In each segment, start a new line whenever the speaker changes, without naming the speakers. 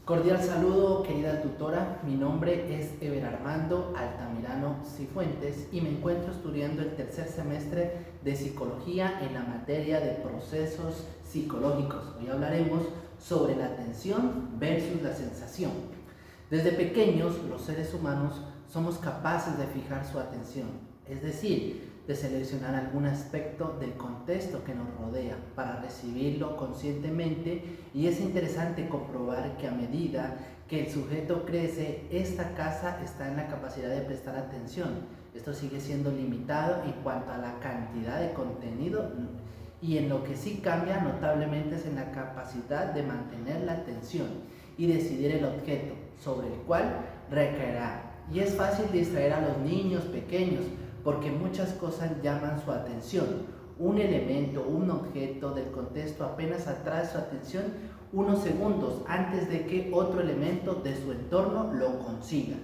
Cordial saludo, querida tutora. Mi nombre es Ever Armando Altamirano Cifuentes y me encuentro estudiando el tercer semestre de Psicología en la materia de procesos psicológicos. Hoy hablaremos sobre la atención versus la sensación. Desde pequeños, los seres humanos somos capaces de fijar su atención, es decir, de seleccionar algún aspecto del contexto que nos rodea para recibirlo conscientemente, y es interesante comprobar que a medida que el sujeto crece, esta casa está en la capacidad de prestar atención. Esto sigue siendo limitado en cuanto a la cantidad de contenido, y en lo que sí cambia notablemente es en la capacidad de mantener la atención y decidir el objeto sobre el cual recaerá. Y es fácil distraer a los niños pequeños porque muchas cosas llaman su atención. Un elemento, un objeto del contexto apenas atrae su atención unos segundos antes de que otro elemento de su entorno lo consiga.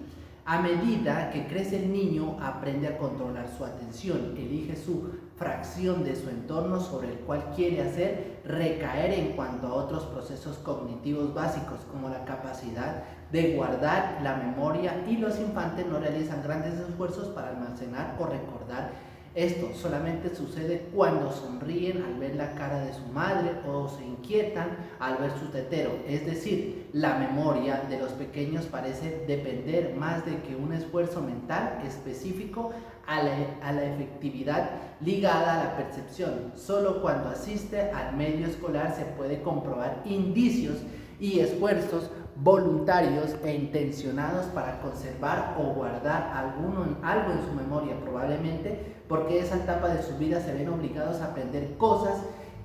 A medida que crece el niño, aprende a controlar su atención, elige su fracción de su entorno sobre el cual quiere hacer recaer en cuanto a otros procesos cognitivos básicos, como la capacidad de guardar la memoria, y los infantes no realizan grandes esfuerzos para almacenar o recordar. Esto solamente sucede cuando sonríen al ver la cara de su madre o se inquietan al ver su tetero. Es decir, la memoria de los pequeños parece depender más de que un esfuerzo mental específico a la efectividad ligada a la percepción. Solo cuando asiste al medio escolar se puede comprobar indicios y esfuerzos voluntarios e intencionados para conservar o guardar algo en su memoria, probablemente porque esa etapa de su vida se ven obligados a aprender cosas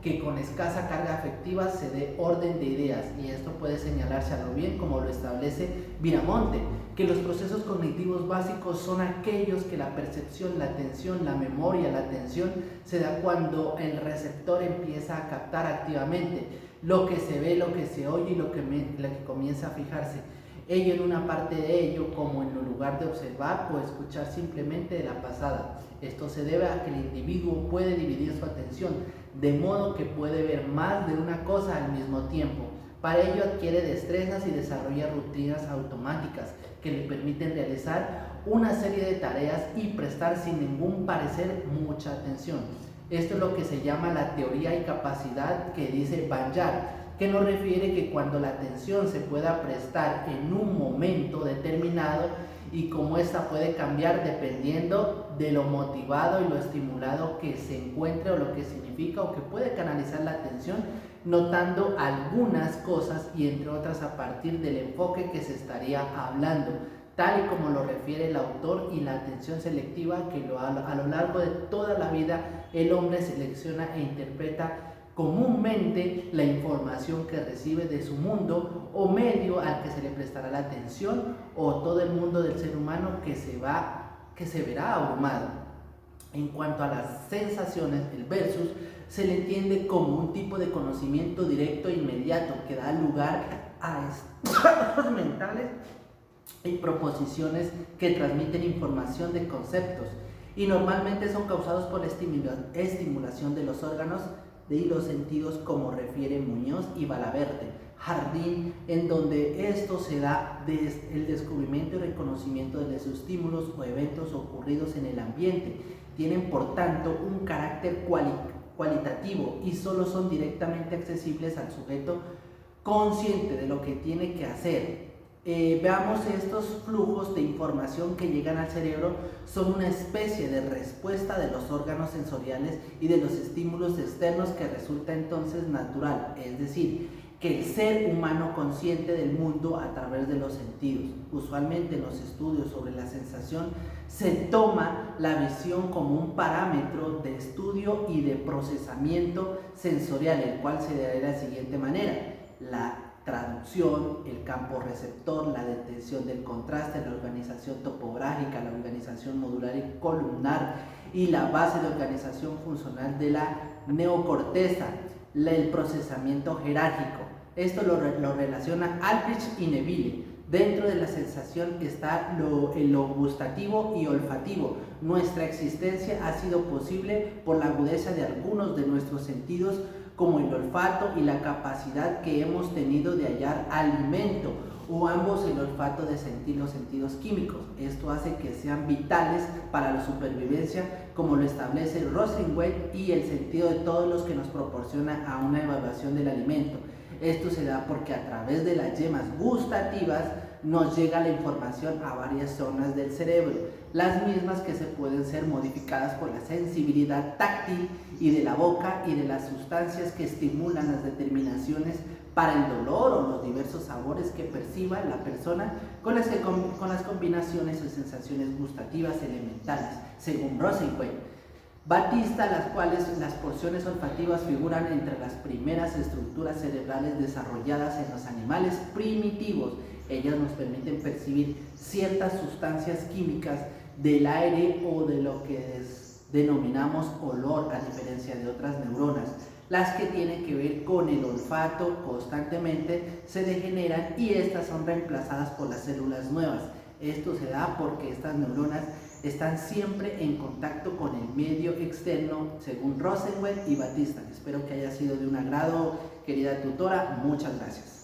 que con escasa carga afectiva se dé orden de ideas. Y esto puede señalarse a lo bien como lo establece Viramonte, que los procesos cognitivos básicos son aquellos que la percepción, la atención, la memoria, la atención se da cuando el receptor empieza a captar activamente lo que se ve, lo que se oye y lo que comienza a fijarse. Ello en una parte de ello, como en lugar de observar o escuchar simplemente de la pasada. Esto se debe a que el individuo puede dividir su atención, de modo que puede ver más de una cosa al mismo tiempo. Para ello adquiere destrezas y desarrolla rutinas automáticas que le permiten realizar una serie de tareas y prestar sin ningún parecer mucha atención. Esto es lo que se llama la teoría y capacidad que dice Banyar, que nos refiere que cuando la atención se pueda prestar en un momento determinado y cómo ésta puede cambiar dependiendo de lo motivado y lo estimulado que se encuentre, o lo que significa, o que puede canalizar la atención, notando algunas cosas y entre otras a partir del enfoque que se estaría hablando, tal y como lo refiere el autor. Y la atención selectiva, que a lo largo de toda la vida el hombre selecciona e interpreta comúnmente la información que recibe de su mundo o medio al que se le prestará la atención, o todo el mundo del ser humano que se verá abrumado. En cuanto a las sensaciones, el versus se le entiende como un tipo de conocimiento directo e inmediato que da lugar a estados mentales y proposiciones que transmiten información de conceptos, y normalmente son causados por la estimulación de los órganos y los sentidos, como refiere Muñoz y Valaverde Jardín, en donde esto se da desde el descubrimiento y reconocimiento de los estímulos o eventos ocurridos en el ambiente. Tienen por tanto un carácter cualitativo y solo son directamente accesibles al sujeto consciente de lo que tiene que hacer. Veamos estos flujos de información que llegan al cerebro. Son una especie de respuesta de los órganos sensoriales y de los estímulos externos que resulta entonces natural, es decir, que el ser humano consciente del mundo a través de los sentidos. Usualmente en los estudios sobre la sensación se toma la visión como un parámetro de estudio y de procesamiento sensorial, el cual se da de la siguiente manera: la traducción, el campo receptor, la detección del contraste, la organización topográfica, la organización modular y columnar, y la base de organización funcional de la neocorteza, el procesamiento jerárquico. Esto lo relaciona Alpich y Neville. Dentro de la sensación está lo gustativo y olfativo. Nuestra existencia ha sido posible por la agudeza de algunos de nuestros sentidos como el olfato y la capacidad que hemos tenido de hallar alimento, o ambos el olfato de sentir los sentidos químicos. Esto hace que sean vitales para la supervivencia, como lo establece Rosenwald, y el sentido de todos los que nos proporciona a una evaluación del alimento. Esto se da porque a través de las yemas gustativas nos llega la información a varias zonas del cerebro, las mismas que se pueden ser modificadas por la sensibilidad táctil y de la boca y de las sustancias que estimulan las determinaciones para el dolor o los diversos sabores que perciba la persona con las combinaciones de sensaciones gustativas elementales, según Rosenwald. Batista, las cuales las porciones olfativas figuran entre las primeras estructuras cerebrales desarrolladas en los animales primitivos. Ellas nos permiten percibir ciertas sustancias químicas del aire o de lo que denominamos olor, a diferencia de otras neuronas. Las que tienen que ver con el olfato constantemente se degeneran y estas son reemplazadas por las células nuevas. Esto se da porque estas neuronas están siempre en contacto con el medio externo, según Rosenwald y Batista. Espero que haya sido de un agrado, querida tutora. Muchas gracias.